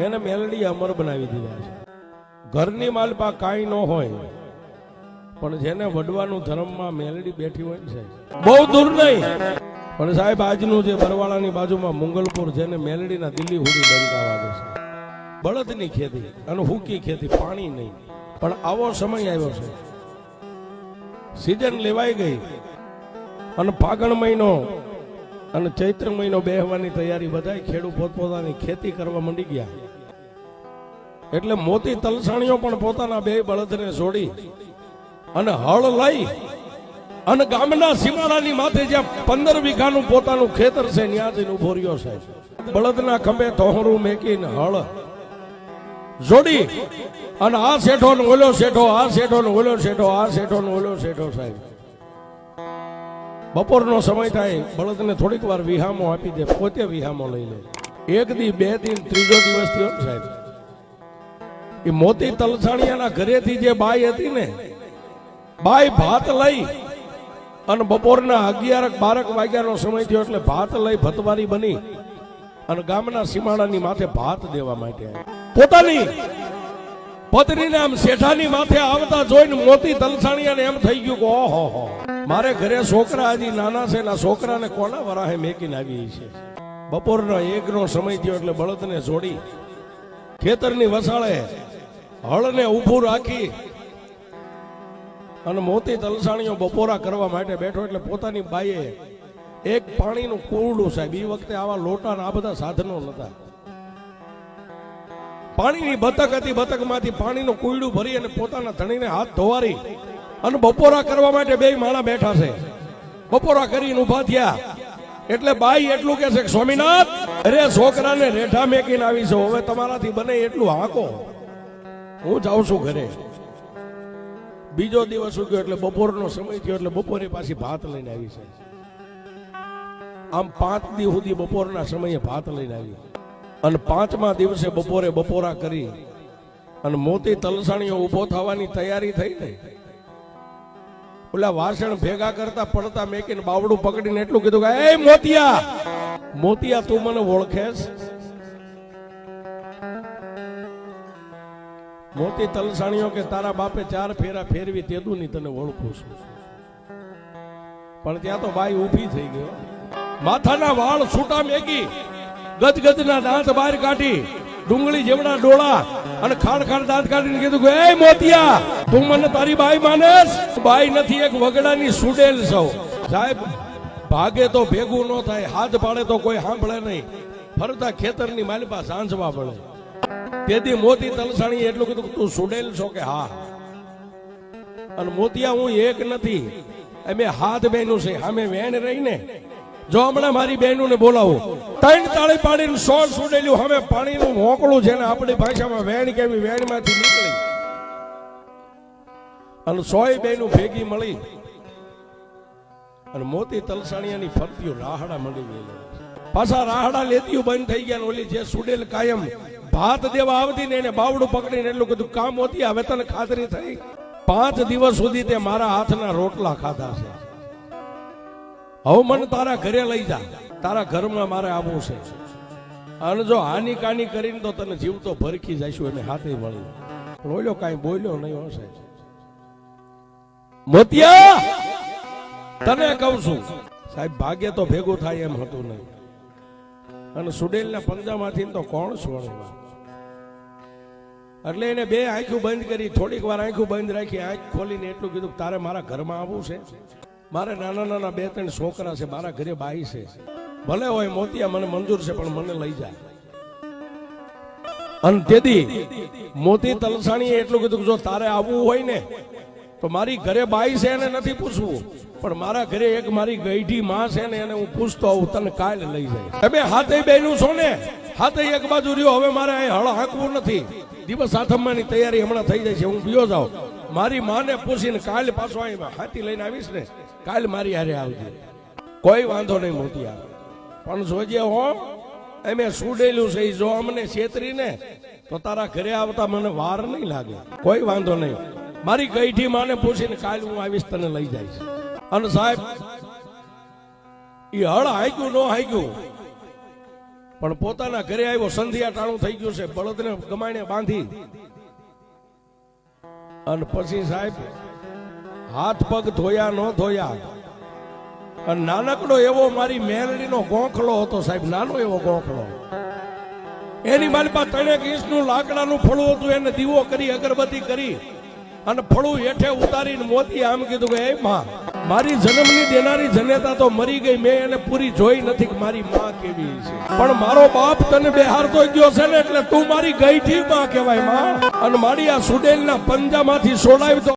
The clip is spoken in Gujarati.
એને મેલડી અમર બનાવી દીધા છે. ઘરની માલપા કાંઈ ન હોય પણ જેને વડવાનું ધર્મમાં મેલડી બેઠી હોય ને સાહેબ, બહુ દૂર નહીં પણ સાહેબ આજનું જે બરવાળાની બાજુમાં મુંગલપુર છે ને મેલડીના દિલ્હી હુડી ડંકા વાગે છે. બળદની ખેતી અને હુકી ખેતી, પાણી નહીં. પણ આવો સમય આવ્યો છે, સીઝન લેવાઈ ગઈ અને ફાગણ મહિનો અને ચૈત્ર મહિનો બેહવાની તૈયારી, બધા ખેડૂત પોતપોતાની ખેતી કરવા માંડી ગયા. એટલે મોતી તલસાણીઓ પણ પોતાના બે બળદને છોડી અને હળ લઈ અને ગામના સીમાડાની માથે જ્યાં 15 વીઘાનું પોતાનું ખેતર છે ત્યાં જઈને ઉભો રહ્યો સાહેબ. બળદના ખંભે તોહરું મેકીને હળ જોડી અને આ શેઠો ને ઓલો શેઠો, આ શેઠો ને ઓલો શેઠો, આ શેઠો ને ઓલો શેઠો સાહેબ. બપોરનો સમય થાય, બળદને થોડીક વાર વિહામો આપી દે, પોતે વિહામો લઈ લે. એક દી, બે દિન, ત્રીજો દિવસ થયો સાહેબ. એ મોતી તલસાણીયાના ઘરેથી જે બાઈ હતી ને, બાઈ ભાત લઈ અને બપોરના 11-12 વાગ્યાનો સમય થયો એટલે ભાત લઈ ભતવારી બની અને ગામના સીમાડાની માથે ભાત દેવા માટે પોતાની પત્નીને આમ શેઠાની માથે આવતા જોઈને મોતી તલસાણીયાને એમ થઈ ગયું કે ઓહો, મારે ઘરે છોકરા હજી નાના છે, ના છોકરાને કોના વરાહે મેકીને આવી છે. બપોરના 1નો સમય થયો એટલે બળદને જોડી ખેતરની વસાળે હળને ઊભું રાખી અને મોતી તલસાણીઓ બપોરા કરવા માટે બેઠો એટલે પોતાની બાઈએ એક પાણીનું કુરડું સાહેબ, એ વખતે આવા લોટા આ બધા સાધનો નતા, પાણીની બતક હતી, બતકમાંથી પાણીનું કુરડું ભરી અને પોતાના ધણીને હાથ ધોવારી અને બપોરા કરવા માટે બે માણા બેઠા છે. બપોરા કરીને ઉભા થયા એટલે બાઈ એટલું કે છે કે સ્વામિનાથ, અરે છોકરાને રેઠા મેકીને આવી છે, હવે તમારાથી બને એટલું હાંકો, હું જાઉં છું ઘરે. બીજો દિવસ ઉગ્યો એટલે બપોરનો સમય થયો એટલે બપોરે પાછી ભાત લઈને આવી છે. આમ 5 દી સુધી બપોરના સમયે ભાત લઈને આવી અને 5મા દિવસે બપોરે બપોરા કરી અને મોતી તલસાણીઓ ઉભો થવાની તૈયારી થઈ ને, ઓલા વાસણ ભેગા કરતા પડતા મેકીને બાવડું પકડીને એટલું કીધું કે એ મોતિયા, મોતિયા તું મને ઓળખેસ? મોતી તલસાણીઓ કે તારા બાપે 4 ફેરા ફેરવી તેદું ની તને ઓળખું છું. પણ ત્યાં તો બાઈ ઊભી થઈ ગયો, માથાના વાળ છૂટા મેકી, ગજગજના દાંત બહાર કાઢી, ડુંગળી જેવડા ડોળા અને ખાડ ખાડ દાંત કાઢીને કીધું કે એ મોતિયા, તું મને તારી બાઈ માનેસ? બાઈ નથી, એક વગડાની સુડેલ સૌ સાહેબ. ભાગે તો ભેગું ન થાય, હાથ પાડે તો કોઈ સાંભળે નહીં, ફરતા ખેતરની માલિપા સાંજવા પડે. તેથી મોતી તલસાણી એટલું કીધું તું સુડેલ છો કે હા? અને મોતિયા, હું એક નથી, અમે હાથ બહેનું છે, અમે વેણ રહીને જો હમણાં મારી બહેનું ને બોલાવું, 3 તાળી પાડીને 100 સુડેલ્યું હવે પાણીનું મોકળું છે ને આપણી ભાષામાં વેણ કેવી, વેણમાંથી નીકળી અને 100 બહેનું ભેગી મળી અને મોતી તલસાણીયાની ફરતીઓ રાહડા મળી ગયેલી. પાછા રાહડા લેતીઓ બંધ થઈ ગયા. ઓલી જે સુડેલ કાયમ ભાત દેવા આવતી ને એને બાવડું પકડીને એટલું કીધું કામ હોતી, હવે તને ખાતરી થઈ 5 દિવસ સુધી તે મારા હાથના રોટલા ખાધા છે, હવે મને તારા ઘરે લઈ જા, તારા ઘરમાં મારે આવવું છે. અને જો હાની કાની કરીને તો તને જીવતો ભરખી જઈશું. એને હાથે મળી બોલ્યો, કાંઈ બોલ્યો નહીં હશે. મોતિયા, તને કહું છું સાહેબ, ભાગ્ય તો ભેગું થાય એમ હતું નહીં. અને સુડેલના પંજામાંથી તો કોણ છોડે? એટલે એને 2 આંખો બંધ કરી, થોડીક વાર આંખો બંધ રાખી, આંખ ખોલીને એટલું કીધું તારે મારા ઘરમાં આવવું છે, મારે નાના નાના 2-3 છોકરા છે, મારા ઘરે બાઈ છે, ભલે હોય મોતિયા મને મંજૂર છે પણ મને લઈ જાય. અને તેથી મોતી તલસાણીએ એટલું કીધું જો તારે આવવું હોય ને તો મારી ઘરે બાઈ છે એને નથી પૂછવું, પણ મારા ઘરે એક મારી ગઈઢી માં છે ને એને હું પૂછતો આવું, તને કાલ લઈ જાય. તમે હાથે બેનું છો ને, હાથે એક બાજુ રહ્યો, હવે મારે હળ હાંકવું નથી, દિવસ આઠમવાની તૈયારી હમણાં થઈ જાય છે, હું બીજો જાઉં. મારી માને પૂછીને કાલ પાછો આવી હાથી લઈને આવીશ ને, કાલ મારી હારે આવજે, કોઈ વાંધો નહીં મોતિયા. પણ જોજે હો, અમે સુડેલું છે, જો અમને છેતરી ને તો તારા ઘરે આવતા મને વાર નહીં લાગે, કોઈ વાંધો નહીં. મારી ગઈઠી માને પૂછીને કાલ હું આવીશ, તને લઈ જઈશ. અને સાહેબ એ હળ હાંક્યું ન હાંક્યું પણ પોતાના ઘરે આવ્યો, સંધિયા ટાણું થઈ ગયું છે, બળદને ગમાણે બાંધી અને પછી સાહેબ હાથ પગ ધોયા ન ધોયા અને નાનકડો એવો મારી મેલડીનો ગોખલો હતો સાહેબ, નાનો એવો ગોખલો, એની મારી પાસે 3 ઇંચનું લાકડાનું ફળું હતું, એને દીવો કરી અગરબત્તી કરી અને ફળું હેઠે ઉતારીને મોતી આમ કીધું કે એ માં, મારી જન્મની દેનારી જનેતા તો મરી ગઈ, મેં એને પૂરી જોઈ નથી કે મારી માં કેવી છે, પણ મારો બાપ તને બેહારતો ગયો છે ને એટલે તું મારી ગઈઠી માં કહેવાય માં, અને મારી આ સુડેલના પંજામાંથી સોડાવી તો